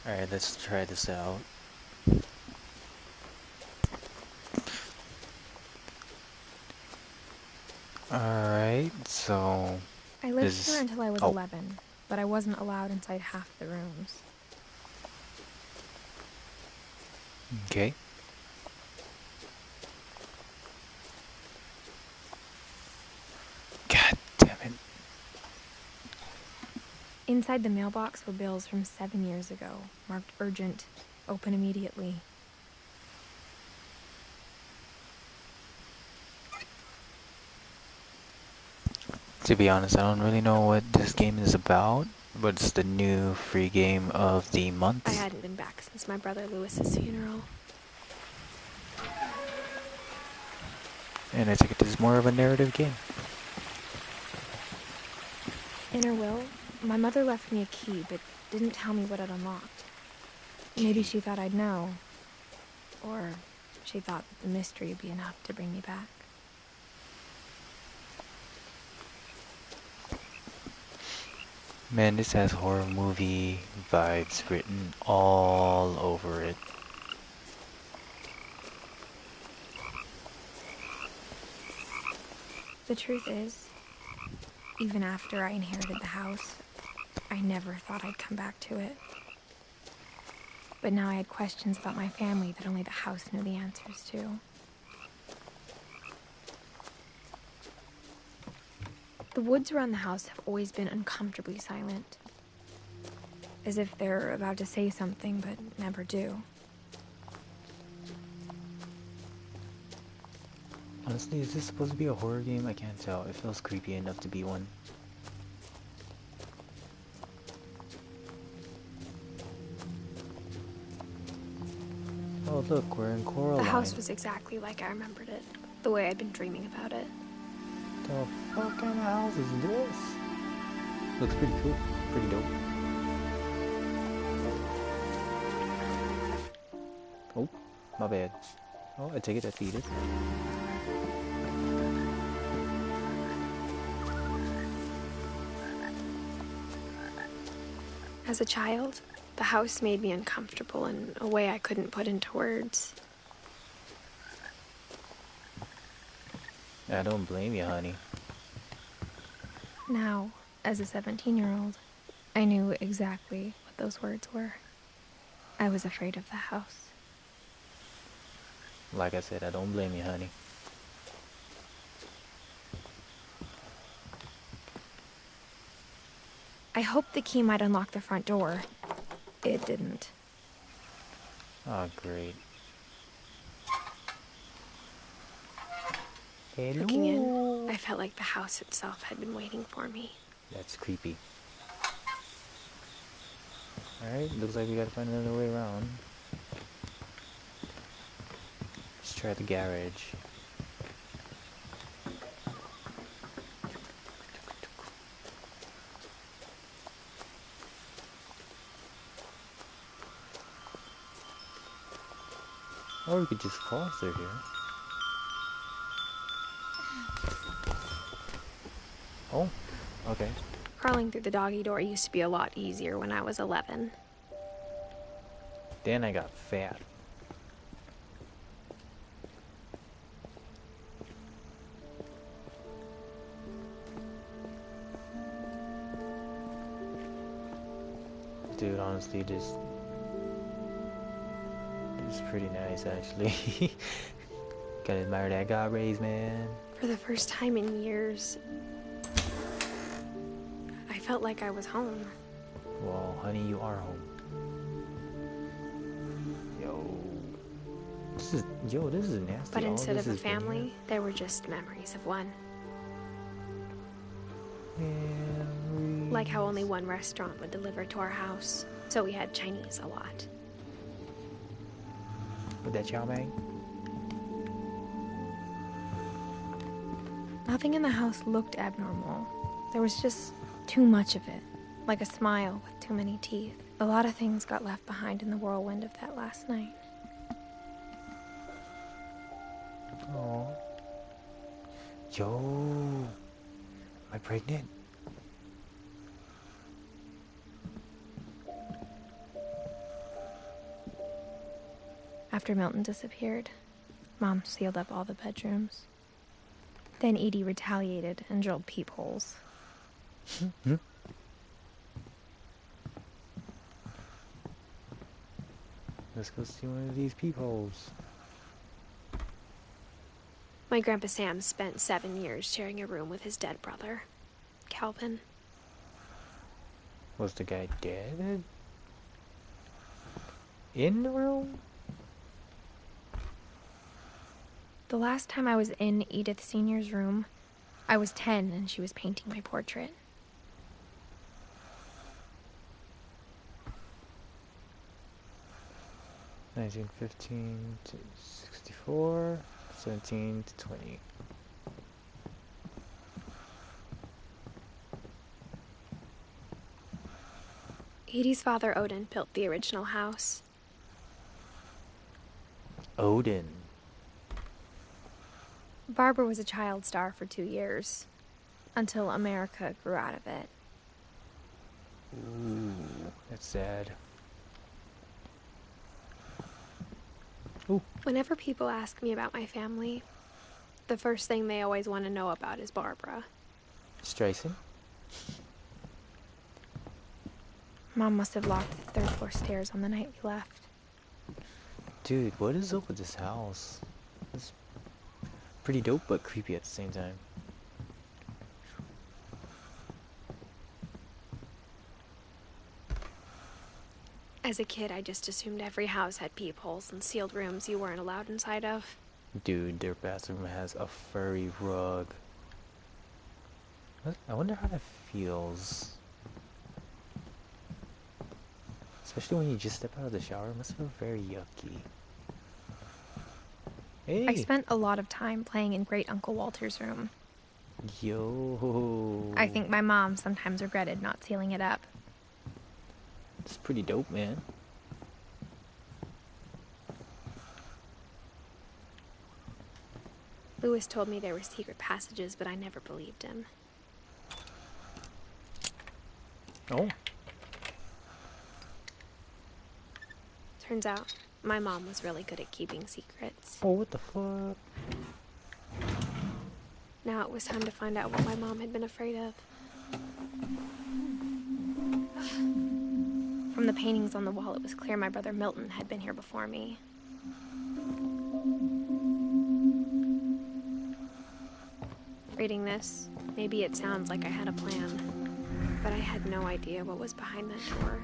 Alright, let's try this out. Alright, so I lived here this. until I was Oh, 11, but I wasn't allowed inside half the rooms. okay. God damn it. Inside the mailbox were bills from 7 years ago, marked urgent, open immediately. To be honest, I don't really know what this game is about, but it's the new free game of the I month. hadn't been back since my brother Lewis's funeral. And I think it is more of a narrative game. In her will, my mother left me a key, but didn't tell me what it unlocked. Maybe she thought I'd know. Or she thought that the mystery would be enough to bring me back. Man, this has horror movie vibes written all over it. The truth is, even after I inherited the house, I never thought I'd come back to it. But now I had questions about my family that only the house knew the answers to. The woods around the house have always been uncomfortably silent. As if they're about to say something, but never do. Honestly, is this supposed to be a horror game? I can't tell. It feels creepy enough to be one. Oh look, we're in The house Coraline. was exactly like I remembered it, the way I'd been dreaming about it. The fuck kind of house is this? Looks pretty cool. Pretty dope. Oh, my bad. Oh, I take it that's Edith. As a child, the house made me uncomfortable in a way I couldn't put into words. I don't blame you, honey. Now, as a 17-year-old, I knew exactly what those words were. I was afraid of the house. Like I said, I don't blame you, honey. I hoped the key might unlock the front door. It didn't. Oh, great. Hello. Looking in, I felt like the house itself had been waiting for me. That's creepy. Alright, looks like we gotta find another way around. Let's try the garage. Or we could just cross through here. Oh, okay. Crawling through the doggy door used to be a lot easier when I was 11. Then I got fat. Dude, honestly, this is pretty nice, actually. Gotta admire that God rays, man. For the first time in years, I felt like I was home. Well, honey, you are home. This is nasty. But All instead this of a is in here. family, there were just memories of one. Memories. Like how only one restaurant would deliver to our house, so we had Chinese a lot. With that chow mein? Nothing in the house looked abnormal. There was just too much of it, like a smile with too many teeth. A lot of things got left behind in the whirlwind of that last night. Aww. Yo, am I pregnant? After Milton disappeared, Mom sealed up all the bedrooms. Then Edie retaliated and drilled peepholes. Let's go see one of these peepholes. My Grandpa Sam spent 7 years sharing a room with his dead brother, Calvin. Was the guy dead? In the room? The last time I was in Edith Sr.'s room, I was 10 and she was painting my portrait. (1915 to 64, 17 to 20). Edie's father, Odin, built the original house. Odin. Barbara was a child star for 2 years, until America grew out of it. Ooh, that's sad. Ooh. Whenever people ask me about my family, the first thing they always want to know about is Barbara. Streisand? Mom must have locked the third floor stairs on the night we left. Dude, what is up with this house? It's pretty dope, but creepy at the same time. As a kid, I just assumed every house had peepholes and sealed rooms you weren't allowed inside of. Dude, their bathroom has a furry rug. I wonder how that feels. Especially when you just step out of the shower, it must feel very yucky. Hey! I spent a lot of time playing in Great Uncle Walter's room. Yo! I think my mom sometimes regretted not sealing it up. It's pretty dope, man. Lewis told me there were secret passages, but I never believed him. Oh. Turns out, my mom was really good at keeping secrets. Oh, what the fuck? Now it was time to find out what my mom had been afraid of. From the paintings on the wall, it was clear my brother Milton had been here before me. Reading this, maybe it sounds like I had a plan, but I had no idea what was behind that door.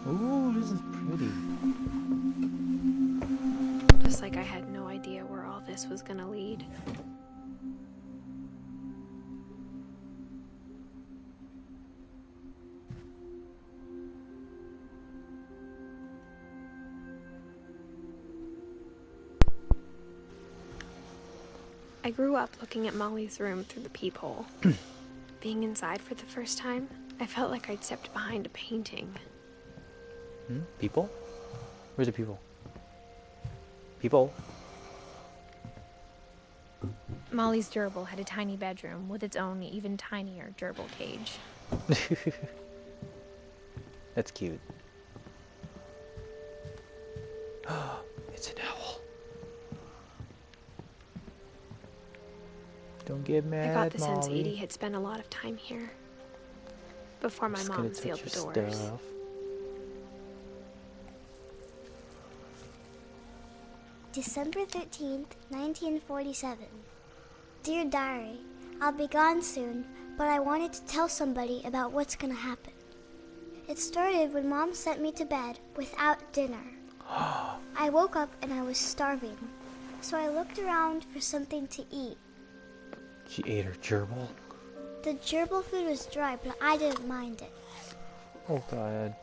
Ooh, this is pretty. Just like I had no idea where all this was gonna lead. I grew up looking at Molly's room through the peephole. Being inside for the first time, I felt like I'd stepped behind a painting. People? Where's the people? People? Molly's gerbil had a tiny bedroom with its own even tinier gerbil cage. That's cute. It's an owl. Don't get mad, I got the Molly. sense Edie had spent a lot of time here. Before my mom sealed the doors. Stuff. December 13th, 1947. Dear Diary, I'll be gone soon, but I wanted to tell somebody about what's gonna happen. It started when Mom sent me to bed without dinner. I woke up and I was starving, so I looked around for something to eat. She ate her gerbil. The gerbil food was dry, but I didn't mind it. Oh god.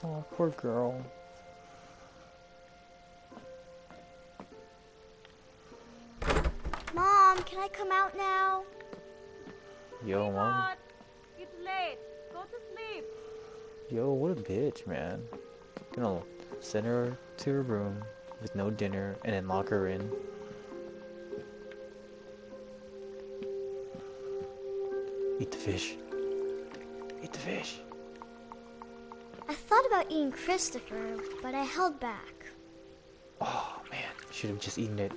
Oh, poor girl. Mom, can I come out now? Yo, mom. It's late. Go to sleep. Yo, what a bitch, man. Gonna send her to her room with no dinner and then lock her in. Eat the fish. Eat the fish. I thought about eating Christopher, but I held back. Oh, Should have just eaten it.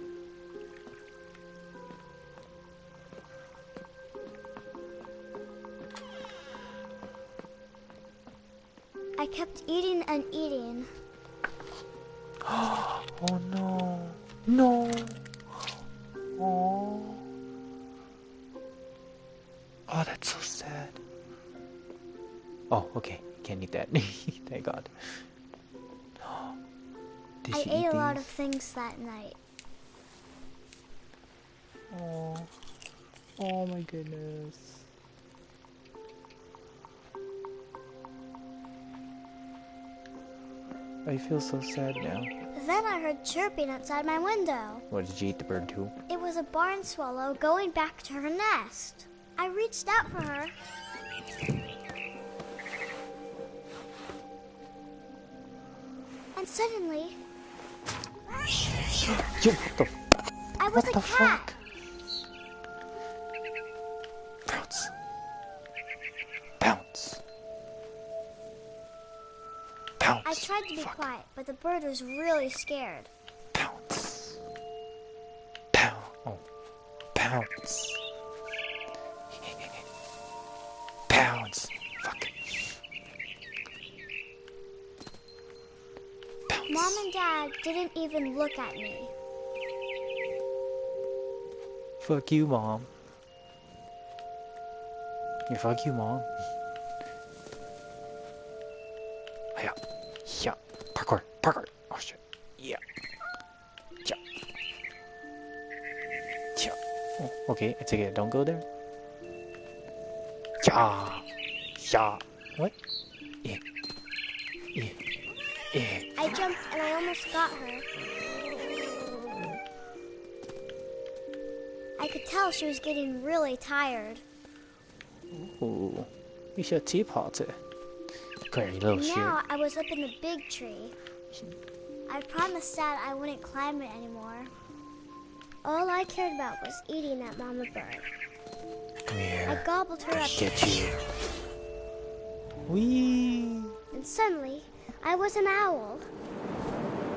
I kept eating and eating. Oh no. No. Oh. Oh, that's so sad. Oh, okay. Can't eat that. Thank God. Did I she ate eat a lot these? of things that night. Oh. Oh my goodness. I feel so sad now. Then I heard chirping outside my window. What, did you eat the bird too? It was a barn swallow going back to her nest. I reached out for her. And suddenly, Yo, what the, I was what a the cat. fuck? Bounce. Bounce. Pounce. I tried to be Fuck. quiet, but the bird was really scared. Pounce. Pounce. Oh. Pounce. Pounce. Fuck. Pounce. Mom and Dad didn't even look at me. Fuck you, Mom. Yeah, fuck you, Mom. Yeah. Yeah. Parkour. Parkour. Oh shit. Yeah. Yeah. Yeah. Oh, okay, I take it. Don't go there. Yeah. Yeah. What? Yeah. Yeah. Yeah. I jumped and I almost got her. I could tell she was getting really tired. Ooh. We should teapot it. Come here, you little shit. Now I was up in the big tree. I promised Dad I wouldn't climb it anymore. All I cared about was eating that mama bird. Come I here. gobbled her Gonna up, get you. Wee. and suddenly I was an owl.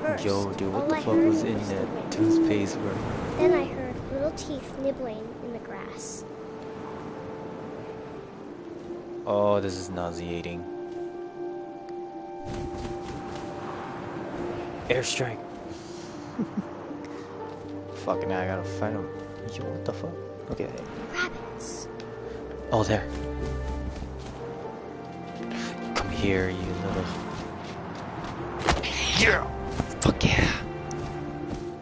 First, Yo, dude, what all the I fuck heard was in the that wind. toothpaste, bro? Then I heard little teeth nibbling in the grass. Oh, this is nauseating. Airstrike. Fucking now I gotta fight him. Yo, what the fuck? Okay. Rabbits. Oh, there. Come here, you little. Yeah. Fuck yeah.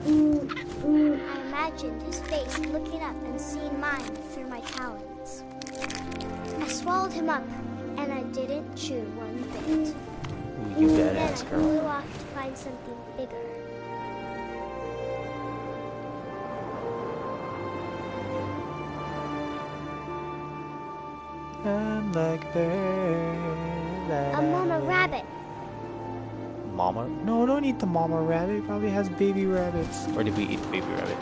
I imagined his face looking up and seeing mine through my talons. I swallowed him up, and I didn't chew one bit. Ooh, you Then I badass girl. flew off to find something bigger. I'm like bird. A mama rabbit. Mama? No, don't eat the mama rabbit. It probably has baby rabbits. Or did we eat the baby rabbit?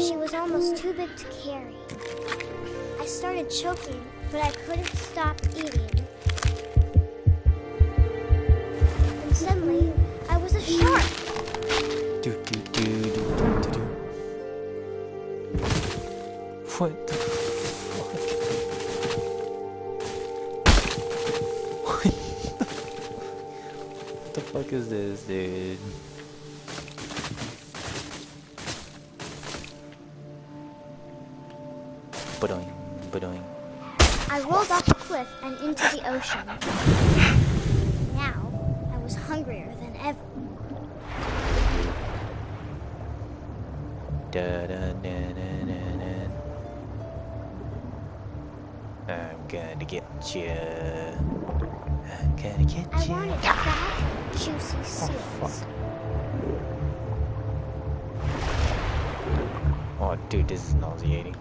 She was almost too big to carry. I started choking, but I couldn't stop eating. And suddenly, I was a shark. Do do do do do do do. What the fuck? What the fuck is this, dude? Badoing, badoing. I rolled off a cliff and into the ocean. Now, I was hungrier than ever. Da da da da da da. I'm gonna get you. I'm gonna get I you. wanted fat, juicy Oh, fuck. seals. Oh, dude, this is nauseating.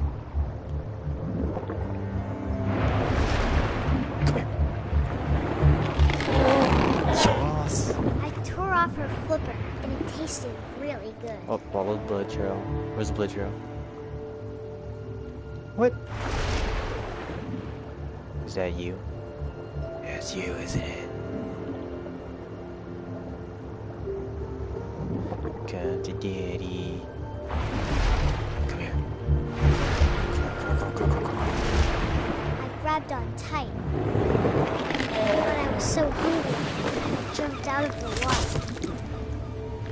Come here. Yes. I tore off her flipper, and it tasted really good. Oh, follow the blood trail. Where's the blood trail? What? Is that you? That's you, isn't it? Come to daddy. Come here. Come on. I grabbed on tight, but I was so hungry, I jumped out of the water.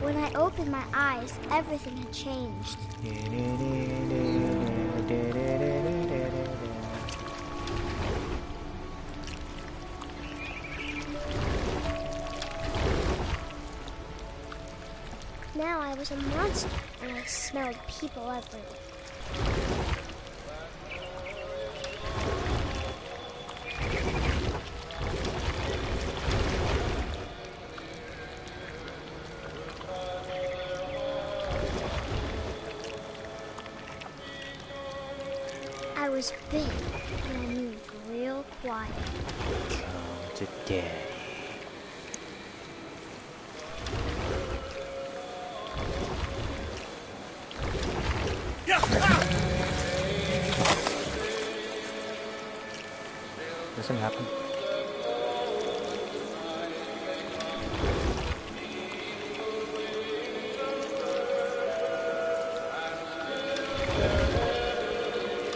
When I opened my eyes, everything had changed. Now I was a monster, and I smelled people everywhere. I was big, and I moved real quiet. Come to daddy. Doesn't happen.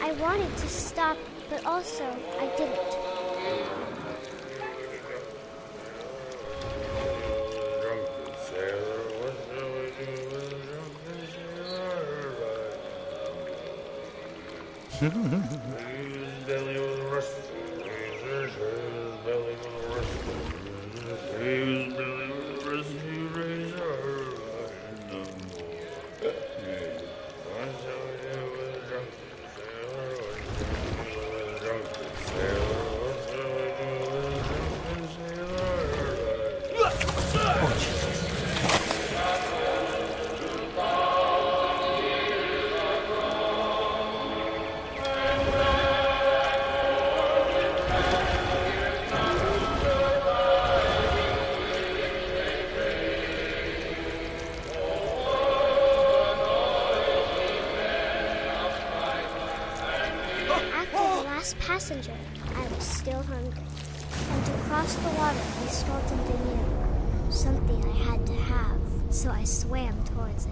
I wanted to stop, but also I didn't. Passenger, I was still hungry. And to cross the water, I smelled something new. Something I had to have, so I swam towards it.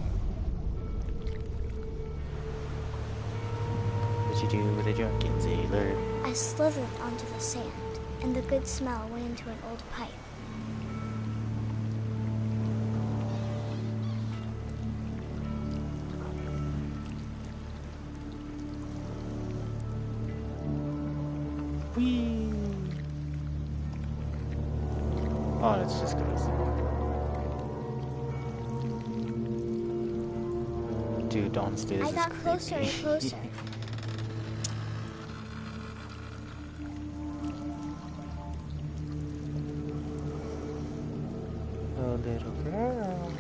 What you do with a drunken sailor? I slithered onto the sand, and the good smell went into an old pipe. Whee! Oh, that's just crazy. Dude, honestly, this I is got creepy. closer and closer. Oh, little girl.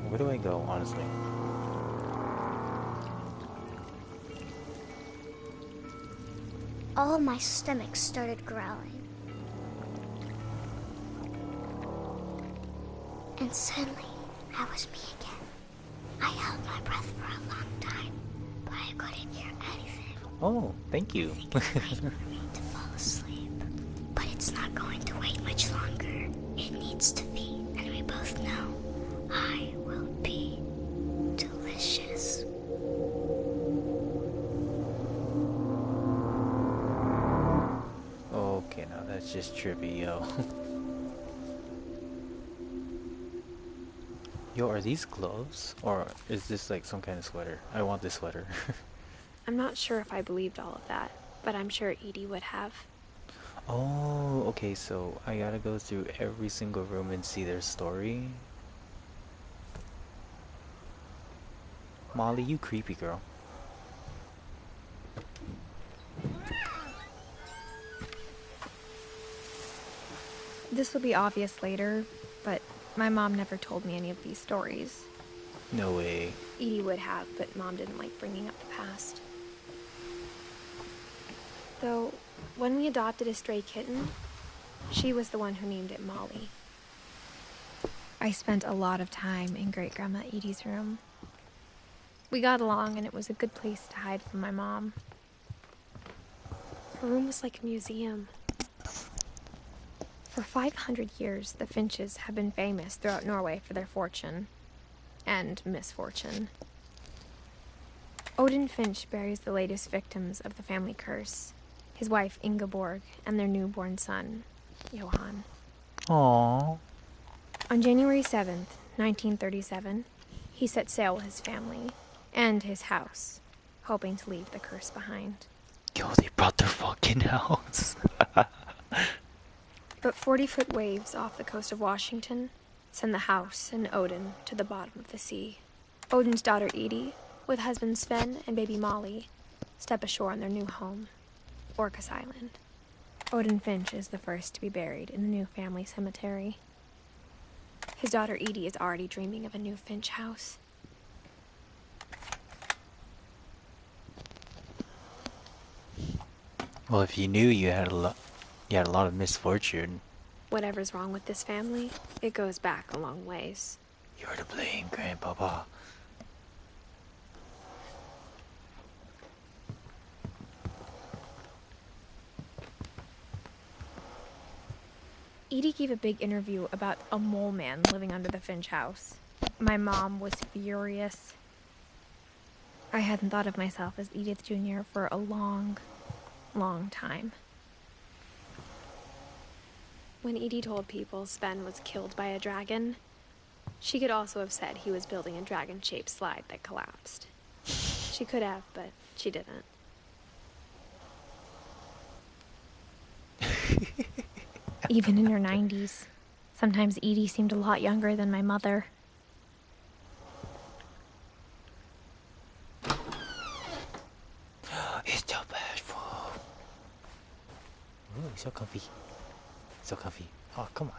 Where do I go, honestly? All my stomach started growling. And suddenly, I was me again. I held my breath for a long time, but I couldn't hear anything. Oh, thank you. I think it's right for me to fall asleep. But it's not going to wait much longer. It needs to be, and we both know I will be delicious. Okay, now that's just trippy, yo. Yo, are these gloves? Or is this like some kind of sweater? I want this sweater. I'm not sure if I believed all of that, but I'm sure Edie would have. Oh, okay, so I gotta go through every single room and see their story. Molly, you creepy girl. This will be obvious later, but my mom never told me any of these stories. No way. Edie would have, but Mom didn't like bringing up the past. Though, when we adopted a stray kitten, she was the one who named it Molly. I spent a lot of time in Great-Grandma Edie's room. We got along, and it was a good place to hide from my mom. Her room was like a museum. For 500 years, the Finches have been famous throughout Norway for their fortune and misfortune. Odin Finch buries the latest victims of the family curse, his wife Ingeborg and their newborn son, Johan. Aww. On January 7th, 1937, he set sail with his family and his house, hoping to leave the curse behind. Yo, they brought their fucking house. But 40-foot waves off the coast of Washington send the house and Odin to the bottom of the sea. Odin's daughter Edith, with husband Sven and baby Molly, step ashore on their new home, Orcas Island. Odin Finch is the first to be buried in the new family cemetery. His daughter Edie is already dreaming of a new Finch house. Well, if you knew you had a lot of misfortune. Whatever's wrong with this family, it goes back a long ways. You're to blame, Grandpapa. Edie gave a big interview about a mole man living under the Finch house. My mom was furious. I hadn't thought of myself as Edith Jr. for a long, long time. When Edie told people Sven was killed by a dragon, she could also have said he was building a dragon-shaped slide that collapsed. She could have, but she didn't. Even in her 90s, sometimes Edie seemed a lot younger than my mother. It's so bashful. Ooh, so comfy. So comfy. Oh, come on.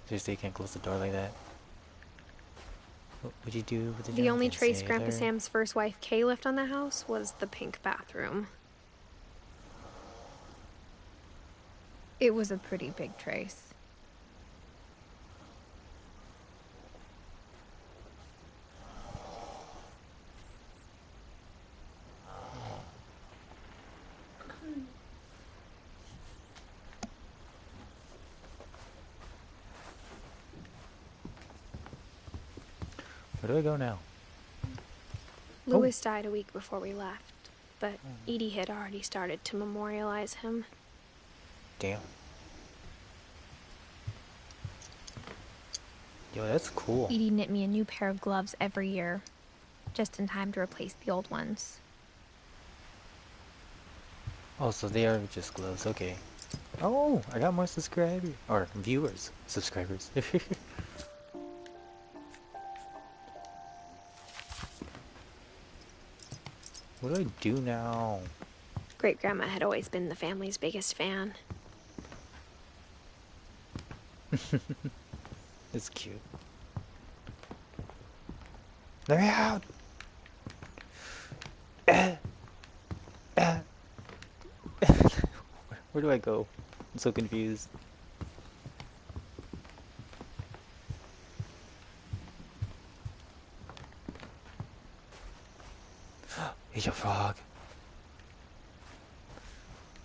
Seriously, you can't close the door like that? What would you do with The only trace Grandpa Sam's first wife, Kay, left on the house was the pink bathroom. It was a pretty big trace. Where do I go now? Louis died a week before we left, but Edie had already started to memorialize him. Damn. Yo, that's cool. Edie knit me a new pair of gloves every year, just in time to replace the old ones. Oh, so they are just gloves, okay. Oh, I got more subscribers. Or viewers. Subscribers. What do I do now? Great-grandma had always been the family's biggest fan. It's cute. Let me out! Where do I go? I'm so confused. He's a frog.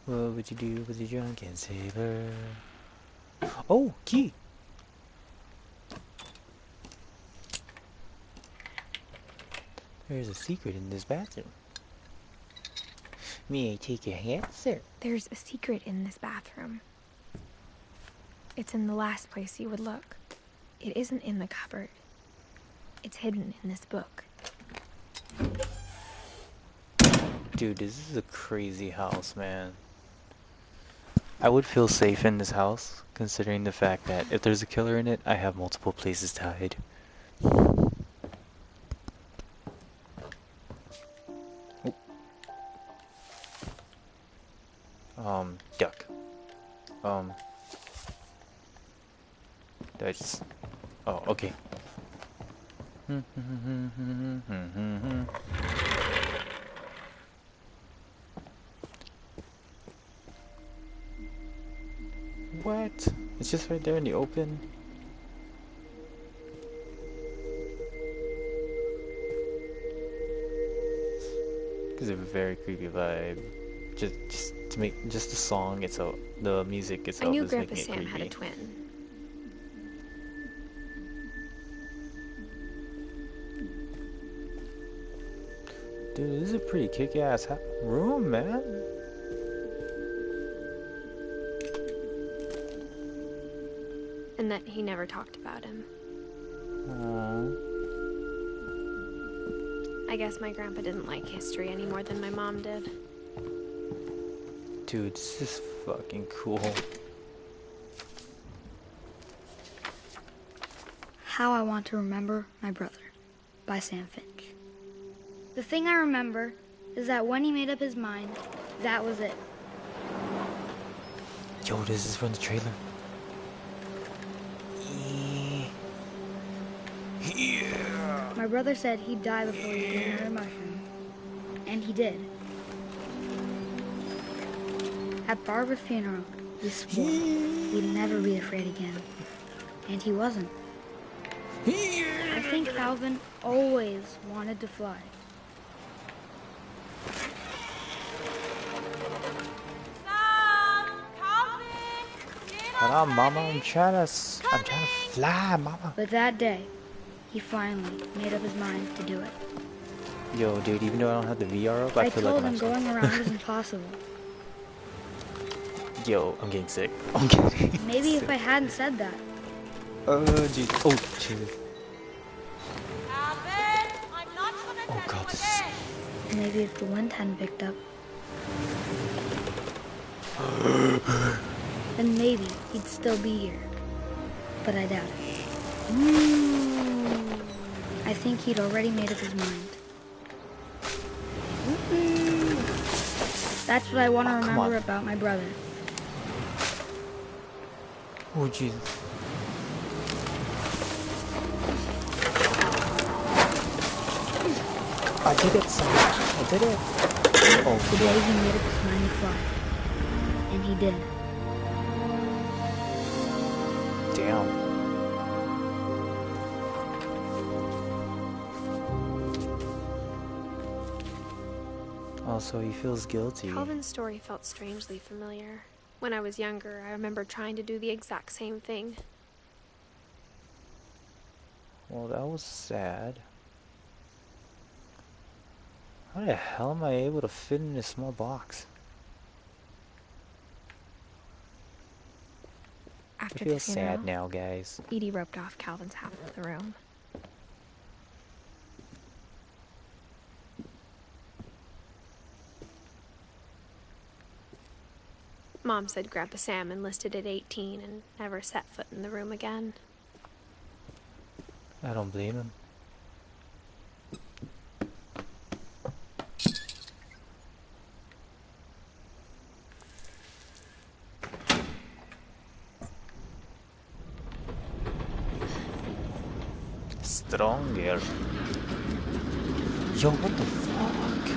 What would you do with a drunken sailor? Oh, key! There's a secret in this bathroom. May I take your hand, sir? There's a secret in this bathroom. It's in the last place you would look. It isn't in the cupboard. It's hidden in this book. Dude, this is a crazy house, man. I would feel safe in this house, considering the fact that if there's a killer in it, I have multiple places to hide. Duck. Did I just... Oh, okay. What? It's just right there in the open. Gives a very creepy vibe. Just to make just the song itself, the music I itself knew is Grandpa making it Sam had a creepy. twin. Dude, this is a pretty kick-ass room, man. And that he never talked about him. Aww. I guess my grandpa didn't like history any more than my mom did. Dude, this is fucking cool. How I Want to Remember My Brother by Sam Finch. The thing I remember is that when he made up his mind, that was it. Yo, this is from the trailer. Yeah. My brother said he'd die before he ate another mushroom. And he did. At Barbara's funeral, we swore we'd never be afraid again. And he wasn't. I think Calvin always wanted to fly. Sam! Calvin! Get Hold up, on, mama, Daddy. I'm trying to fly, mama. But that day, he finally made up his mind to do it. Yo, dude, even though I don't have the VR up, I I feel told like him going around is impossible. Yo, I'm getting sick. I'm getting Maybe sick. if I hadn't said that. Jeez. Oh, Jesus. Calvin, I'm not gonna Oh, tell God, you this again. Maybe if the wind hadn't picked up. Then maybe he'd still be here. But I doubt it. I think he'd already made up his mind. That's what I want to Oh, come remember on. about my brother. Oh, Jesus. I did it, son. I did it. Oh, Today he made up his mind to fly. And he did. damn. Oh, so he feels guilty. Calvin's story felt strangely familiar. When I was younger, I remember trying to do the exact same thing. Well, that was sad. How the hell am I able to fit in this small box? I After feel the funeral, sad now, guys. Edie roped off Calvin's half of the room. Mom said Grandpa Sam enlisted at 18 and never set foot in the room again. I don't blame him. Stronger. Yo, what the fuck?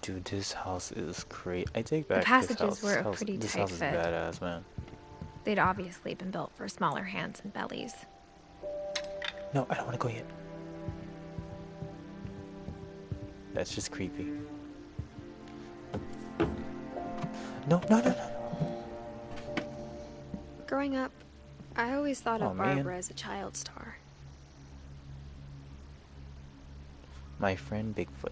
Dude, this house is great. I take back passages this house. were a pretty This tight house is fit. badass, man. They'd obviously been built for smaller hands and bellies. No, I don't want to go yet. That's just creepy. No, no, no, no. Growing up, I always thought Oh, of man. Barbara as a child star. My friend Bigfoot.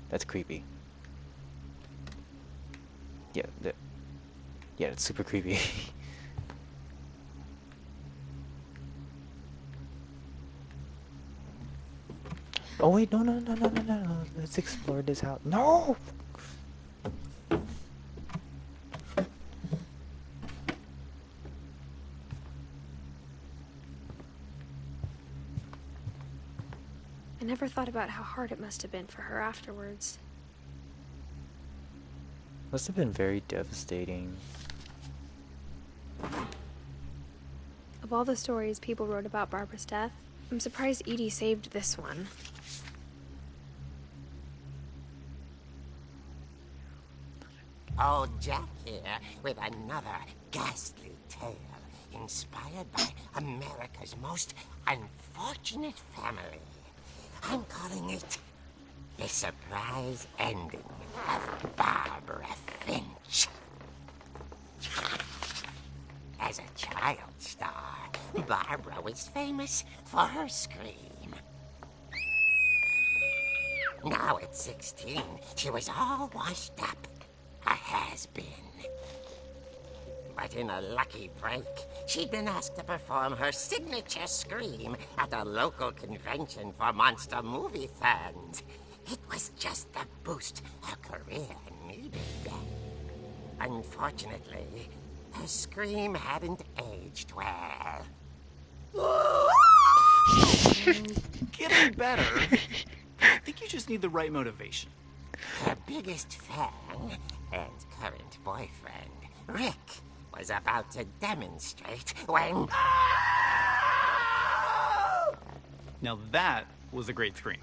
That's creepy. Yeah, yeah, it's super creepy. Oh wait, no, no, no, no, no, no, no. Let's explore this house. No! I never thought about how hard it must have been for her afterwards. Must have been very devastating. Of all the stories people wrote about Barbara's death, I'm surprised Edie saved this one. Old Jack here with another ghastly tale inspired by America's most unfortunate family. I'm calling it the surprise ending of Barbara Finch. As a child star, Barbara was famous for her scream. Now at 16, she was all washed up, a has-been. But in a lucky break, she'd been asked to perform her signature scream at a local convention for monster movie fans. It was just the boost her career needed. Unfortunately, her scream hadn't aged well. Getting better. I think you just need the right motivation. Her biggest fan and current boyfriend, Rick, was about to demonstrate when... Now that was a great scream.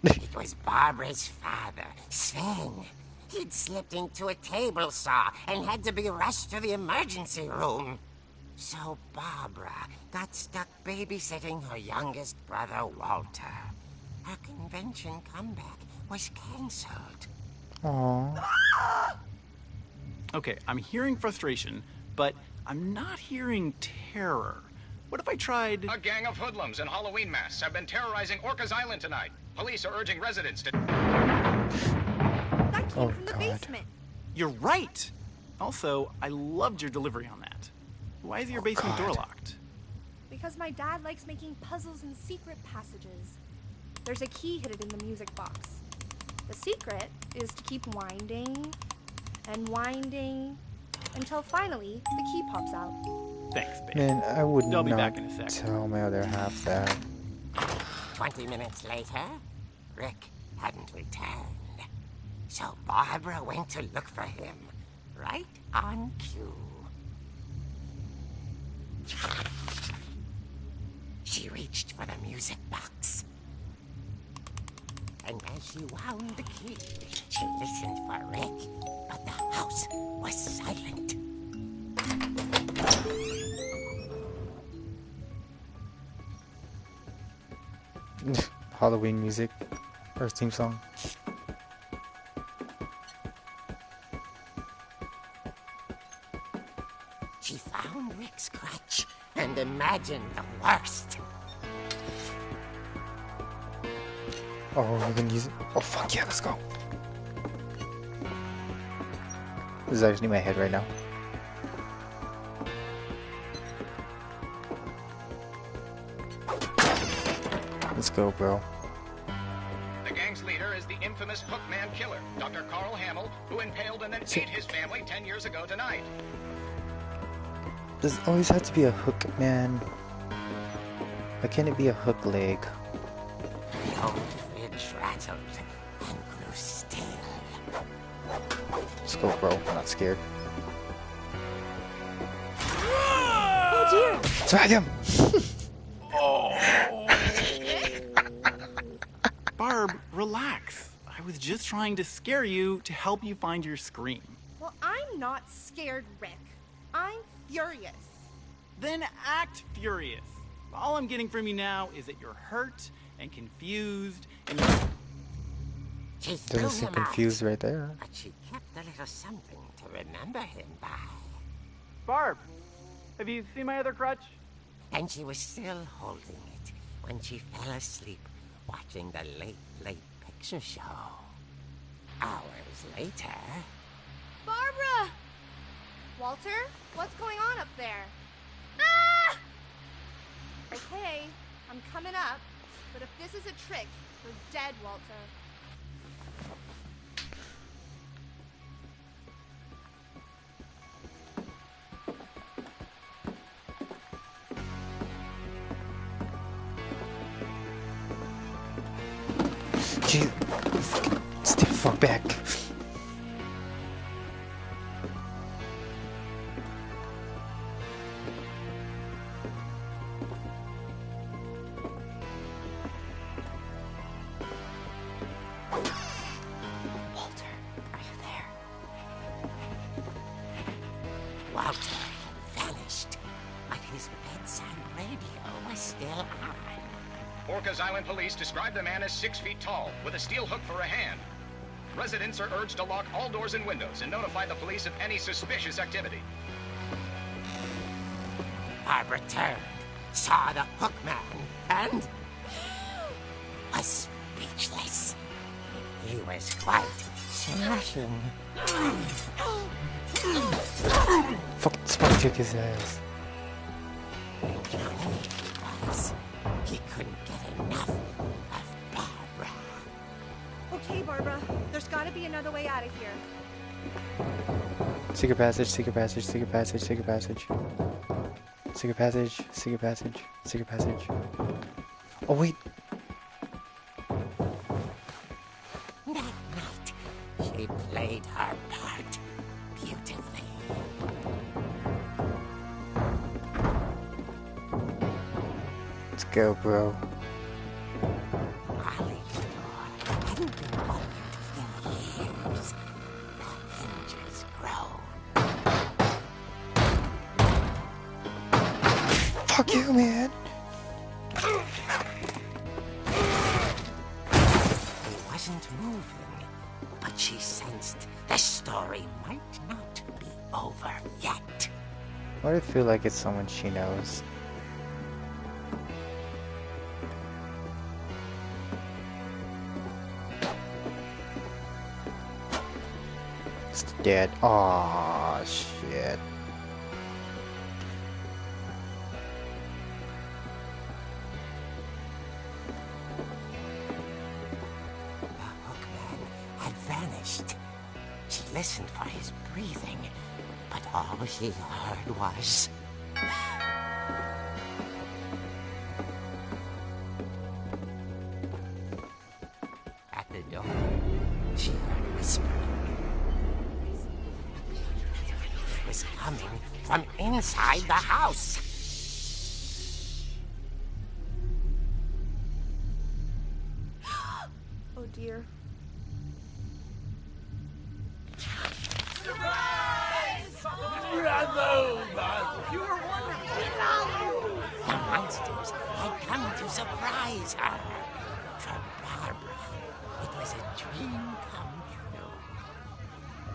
It was Barbara's father, Sven. He'd slipped into a table saw and had to be rushed to the emergency room. So Barbara got stuck babysitting her youngest brother, Walter. Her convention comeback was cancelled. Aww. Okay, I'm hearing frustration, but I'm not hearing terror. What if I tried... A gang of hoodlums in Halloween masks have been terrorizing Orcas Island tonight. Police are urging residents to... That came from the God. basement. You're right! Also, I loved your delivery on that. Why is your basement door God. locked? Because my dad likes making puzzles and secret passages. There's a key hidden in the music box. The secret is to keep winding and winding until finally the key pops out. Thanks, babe. Man, I would I'll be not back in a sec. tell my other half that. 20 minutes later, Rick hadn't returned. So Barbara went to look for him, right on cue. She reached for the music box. And as she wound the key, she listened for Rick, but the house was silent. Halloween music. Or theme song. She found Rick's crutch and imagined the worst. Oh, we're gonna use it. Oh, fuck yeah, let's go. This is actually my head right now. Let's go, bro. The gang's leader is the infamous Hookman killer, Dr. Carl Hamill, who impaled and then ate his family 10 years ago tonight. Does it always have to be a hook, man? Why can't it be a hook leg? The old fridge rattled and grew still. Let's go, bro. I'm not scared. Oh dear! Drag him! Barb, relax. I was just trying to scare you to help you find your scream. Well, I'm not scared, Rick. I'm furious. Then act furious. All I'm getting from you now is that you're hurt and confused and you're... She threw Doesn't seem him out, confused right there. but she kept a little something to remember him by. Barb, have you seen my other crutch? And she was still holding it when she fell asleep watching the late picture show. Hours later... Barbara! Walter, what's going on up there? Ah! Okay, I'm coming up, but if this is a trick, we're dead, Walter. Jeez. Fucking stay the fuck back. Walter, are you there? Walter had vanished, but his bedside radio was still on. Orcas Island police describe the man as 6 feet tall, with a steel hook for a hand. Residents are urged to lock all doors and windows and notify the police of any suspicious activity. Barbara turned, saw the hook man, and was speechless. He was quite smashing. Fuck, Spike kick his ass. He couldn't get enough of Barbara. Okay, Barbara. There's gotta be another way out of here. Secret passage, secret passage, secret passage, secret passage. Secret passage, secret passage, secret passage. Oh wait! That night, she played her part beautifully. Let's go, bro. Ollie's door hadn't been opened in years. The hinges grown. Fuck you, man! He wasn't moving, but she sensed the story might not be over yet. Why do I feel like it's someone she knows? It's dead. Aw, shit. The hookman had vanished. She listened for his breathing, but all she heard was... At the door, she heard whispering. It was coming from inside the house. Oh dear. The monsters had come to surprise her. For Barbara, it was a dream come true.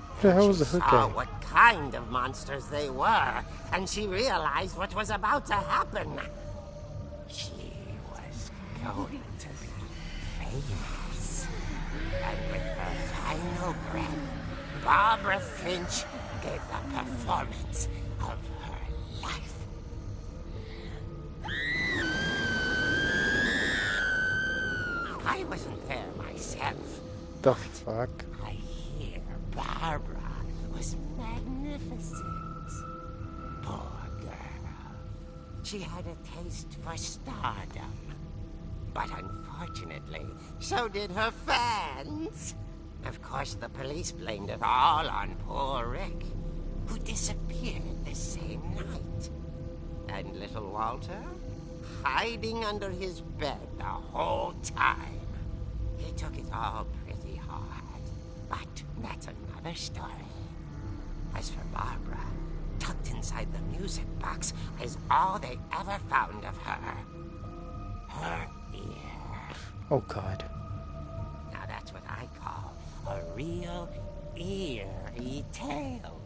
What the hell was the hook Saw guy? what kind of monsters they were, and she realized what was about to happen. She was going to be famous. And with her final breath, Barbara Finch gave the performance of her life. I wasn't there myself. The fuck? I hear Barbara was magnificent. Poor girl. She had a taste for stardom. But unfortunately, so did her fans. Of course, the police blamed it all on poor Rick, who disappeared the same night. And little Walter, hiding under his bed the whole time. He took it all pretty hard, but that's another story. As for Barbara, tucked inside the music box is all they ever found of her. Her ear. Oh god. Now that's what I call a real eerie tale.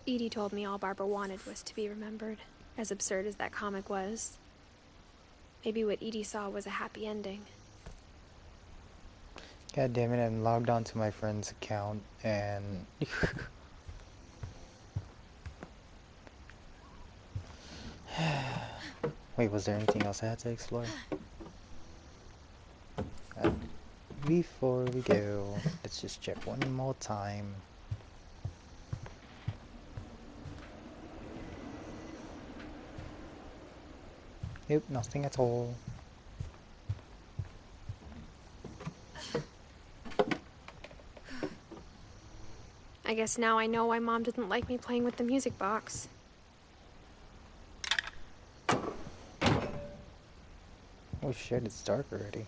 Edie told me all Barbara wanted was to be remembered, as absurd as that comic was. Maybe what Edie saw was a happy ending. God damn it, I'm logged onto my friend's account and... Wait, was there anything else I had to explore? Before we go, let's just check one more time. Nope, nothing at all. I guess now I know why Mom didn't like me playing with the music box. Oh shit, it's dark already.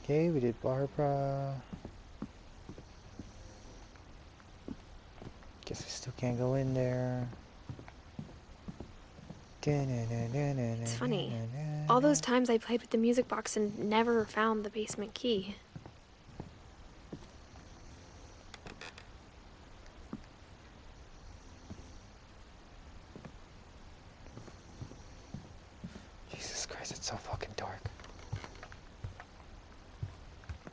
Okay, we did Barbara. Guess we still can't go in there. It's funny. All those times I played with the music box and never found the basement key. Jesus Christ, it's so fucking dark.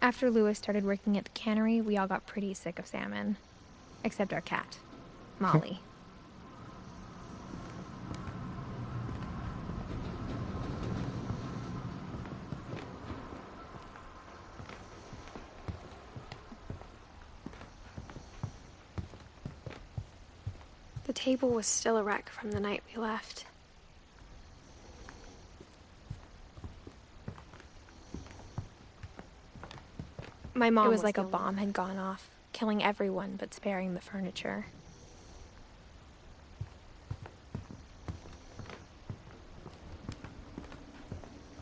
After Lewis started working at the cannery, we all got pretty sick of salmon. Except our cat, Molly. The table was still a wreck from the night we left. My mom It was like a bomb had gone off, killing everyone but sparing the furniture.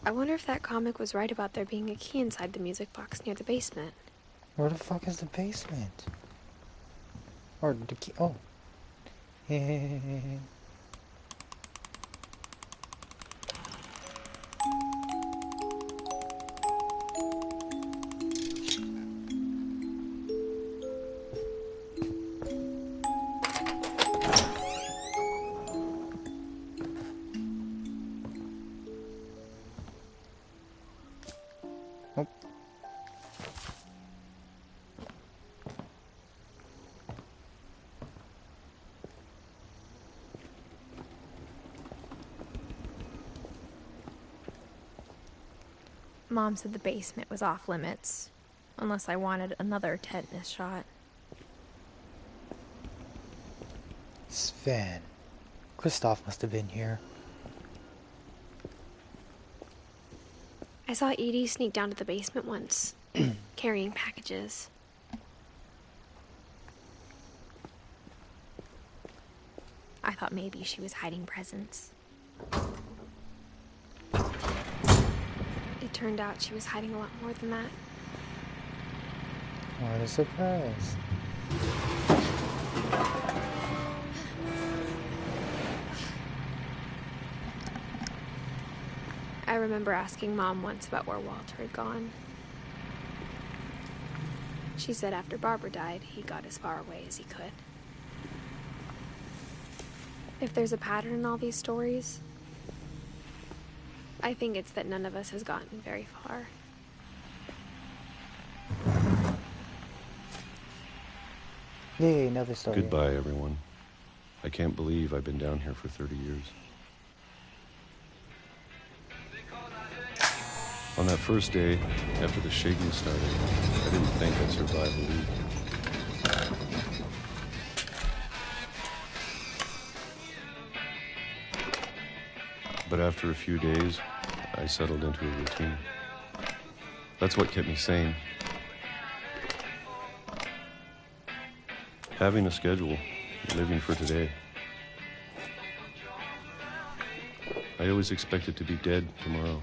I wonder if that comic was right about there being a key inside the music box near the basement. Where the fuck is the basement? Or the key? Oh. Mom said the basement was off limits, unless I wanted another tetanus shot. Sven. Kristoff must have been here. I saw Edie sneak down to the basement once, carrying packages. I thought maybe she was hiding presents. It turned out she was hiding a lot more than that. What a surprise. I remember asking Mom once about where Walter had gone. She said after Barbara died, he got as far away as he could. If there's a pattern in all these stories, I think it's that none of us has gotten very far. Yay, another story. Goodbye, everyone. I can't believe I've been down here for 30 years. On that first day, after the shaking started, I didn't think I'd survive a week. But after a few days, I settled into a routine. That's what kept me sane. Having a schedule, living for today. I always expected to be dead tomorrow.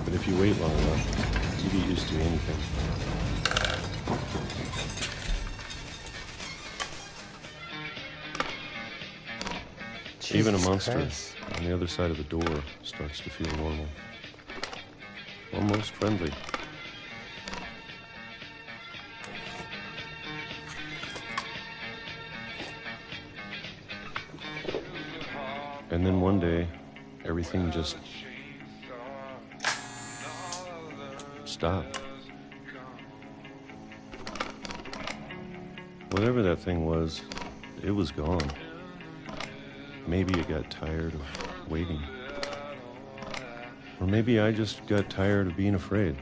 But if you wait long enough, you get used to anything. Even a monster Christ. on the other side of the door starts to feel normal. Almost friendly. And then one day, everything just stopped. Whatever that thing was, it was gone. Maybe it got tired of waiting. Or maybe I just got tired of being afraid.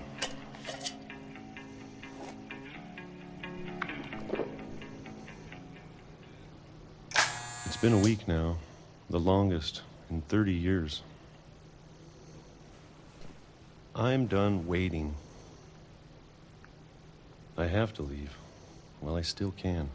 It's been a week now, the longest in 30 years. I'm done waiting. I have to leave while I still can.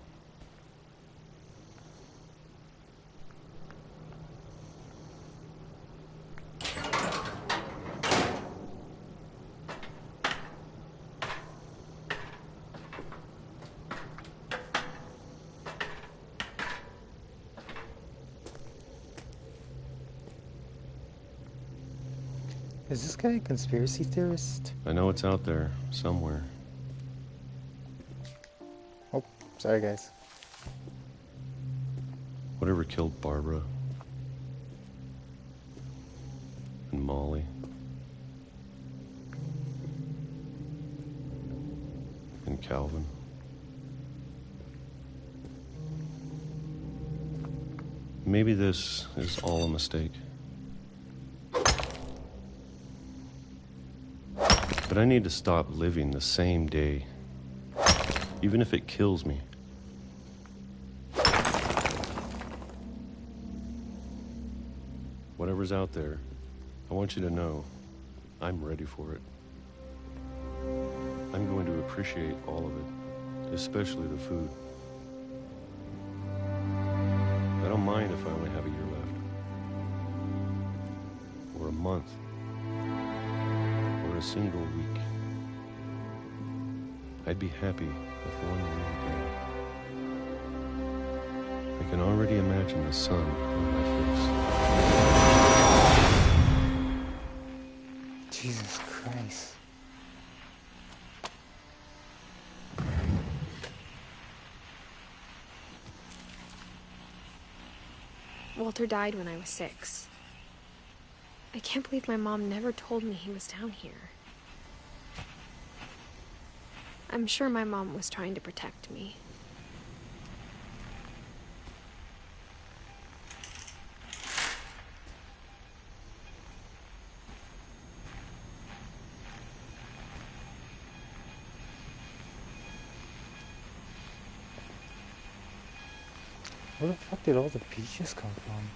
Is this guy a conspiracy theorist? I know it's out there, somewhere. Oh, sorry guys. Whatever killed Barbara and Molly and Calvin. Maybe this is all a mistake. But I need to stop living the same day, even if it kills me. Whatever's out there, I want you to know I'm ready for it. I'm going to appreciate all of it, especially the food. I don't mind if I only have a year left, or a month, or a single week. I'd be happy with one more day. I can already imagine the sun on my face. Jesus Christ. Walter died when I was 6. I can't believe my mom never told me he was down here. I'm sure my mom was trying to protect me. Where the fuck did all the peaches come from?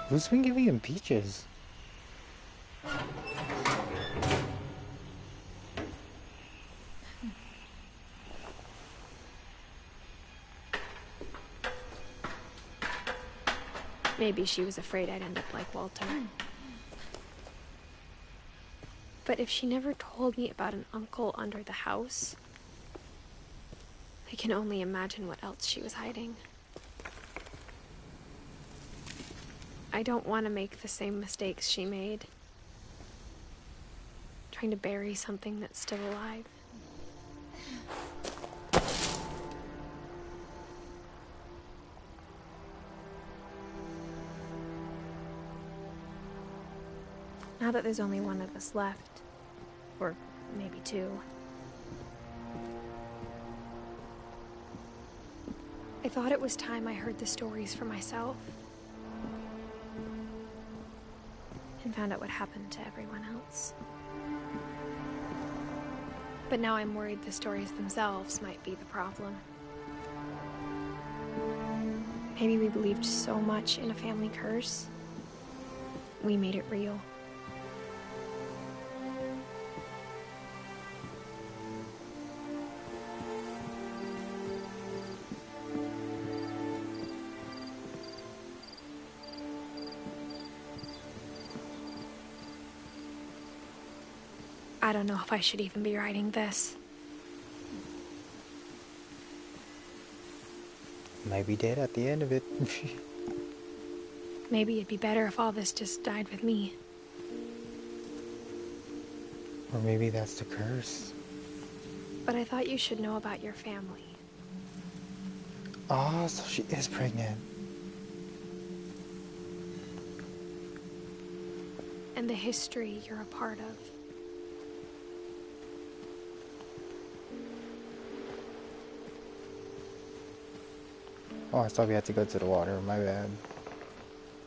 Who's been giving him peaches? Maybe she was afraid I'd end up like Walter. But if she never told me about an uncle under the house, I can only imagine what else she was hiding. I don't want to make the same mistakes she made. Trying to bury something that's still alive. Now that there's only one of us left, or maybe 2, I thought it was time I heard the stories for myself and found out what happened to everyone else. But now I'm worried the stories themselves might be the problem. Maybe we believed so much in a family curse, we made it real. I don't know if I should even be writing this. Might be dead at the end of it. Maybe it'd be better if all this just died with me. Or maybe that's the curse. But I thought you should know about your family. Oh, so she is pregnant. And the history you're a part of. Oh, I thought we had to go to the water. My bad.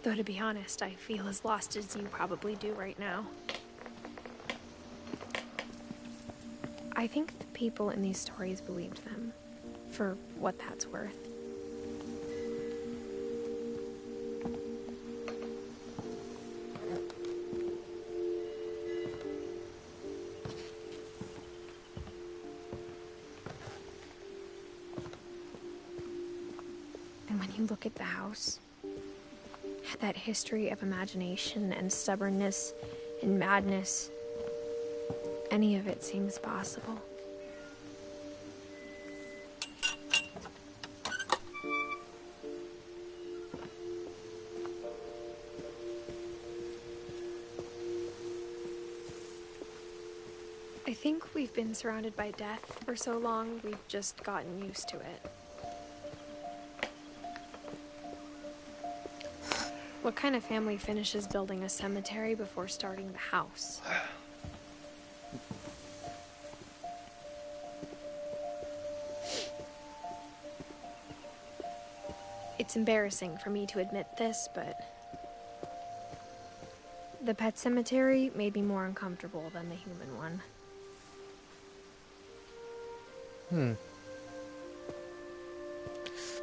Though to be honest, I feel as lost as you probably do right now. I think the people in these stories believed them, for what that's worth. And when you look at the house, that history of imagination and stubbornness and madness any of it seems possible. I think we've been surrounded by death for so long, we've just gotten used to it. What kind of family finishes building a cemetery before starting the house? It's embarrassing for me to admit this, but the pet cemetery made me more uncomfortable than the human one.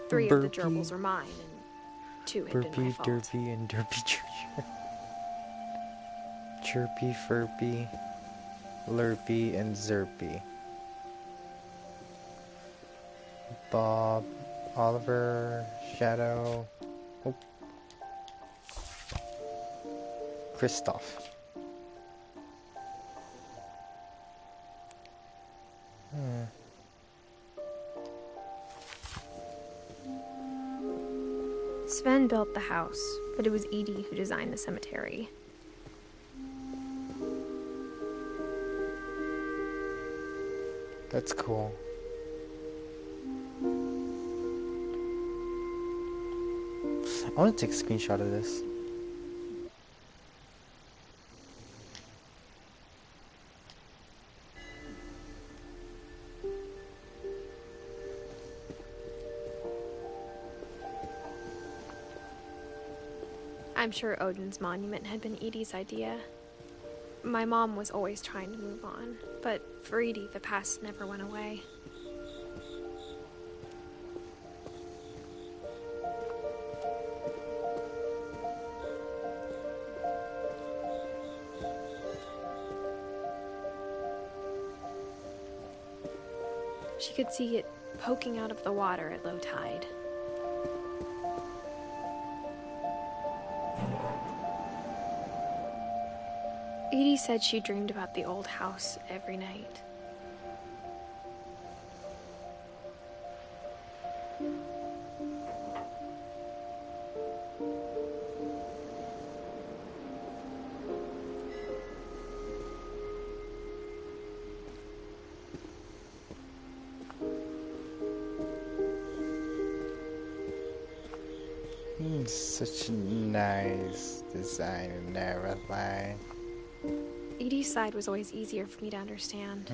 3 of the gerbils are mine, and 2 had been my Burpee, fault. Derpy, and Derpy Church. Chirpy, Furpy, Lurpy, and Zerpy. Bob, Oliver, Shadow, oh. Kristoff. Sven built the house, but it was Edie who designed the cemetery. That's cool. I want to take a screenshot of this. I'm sure Odin's monument had been Edie's idea. My mom was always trying to move on, but for Edie, the past never went away. She could see it poking out of the water at low tide. Edie said she dreamed about the old house every night. Such a nice design and everything. Edie's side was always easier for me to understand.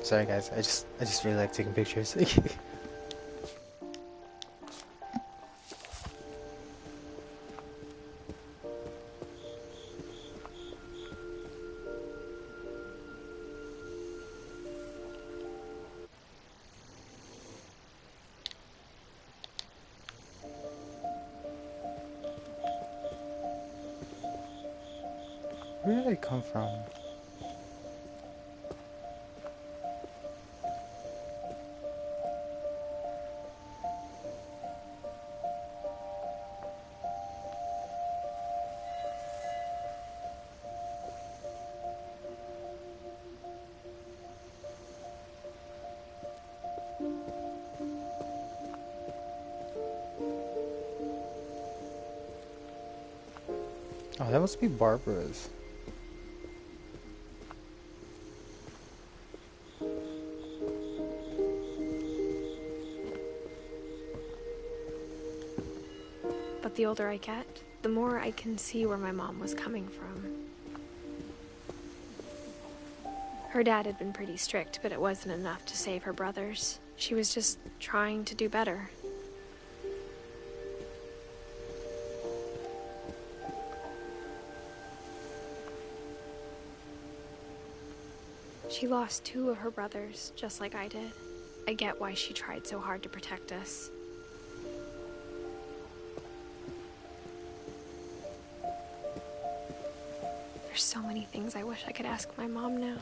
Sorry guys, I just really like taking pictures. Where did I come from? Oh, that must be Barbara's. But the older I get, the more I can see where my mom was coming from. Her dad had been pretty strict, but it wasn't enough to save her brothers. She was just trying to do better. She lost 2 of her brothers, just like I did. I get why she tried so hard to protect us. There's so many things I wish I could ask my mom now.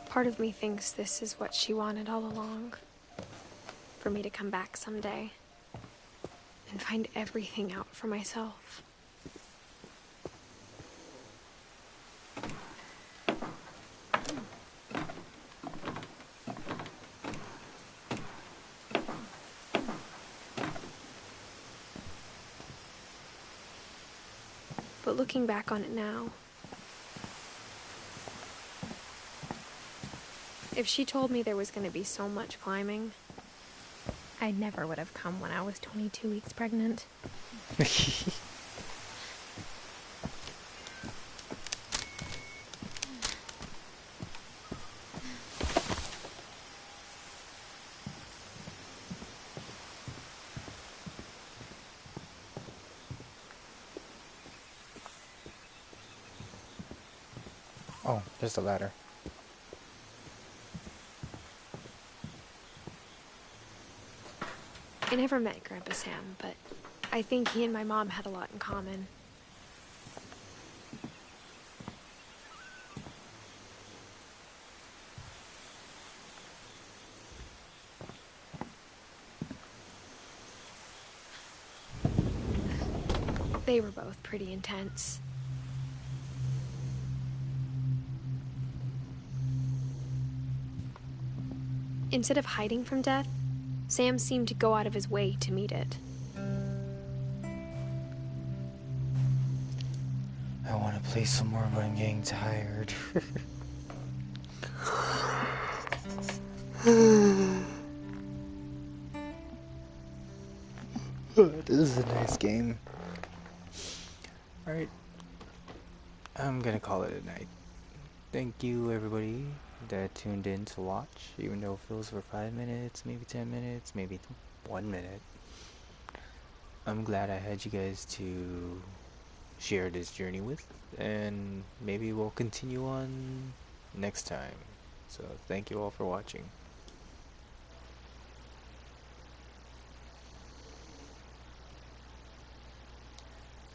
Part of me thinks this is what she wanted all along. for me to come back someday and find everything out for myself. But looking back on it now, if she told me there was going to be so much climbing, I never would have come when I was 22 weeks pregnant. Oh, there's a ladder. I never met Grandpa Sam, but I think he and my mom had a lot in common. They were both pretty intense. Instead of hiding from death, Sam seemed to go out of his way to meet it. I want to play some more, but I'm getting tired. This is a nice game. Alright. I'm gonna call it a night. Thank you, everybody that tuned in to watch, even though it feels for 5 minutes, maybe 10 minutes, maybe 1 minute. I'm glad I had you guys to share this journey with, and maybe we'll continue on next time. So thank you all for watching.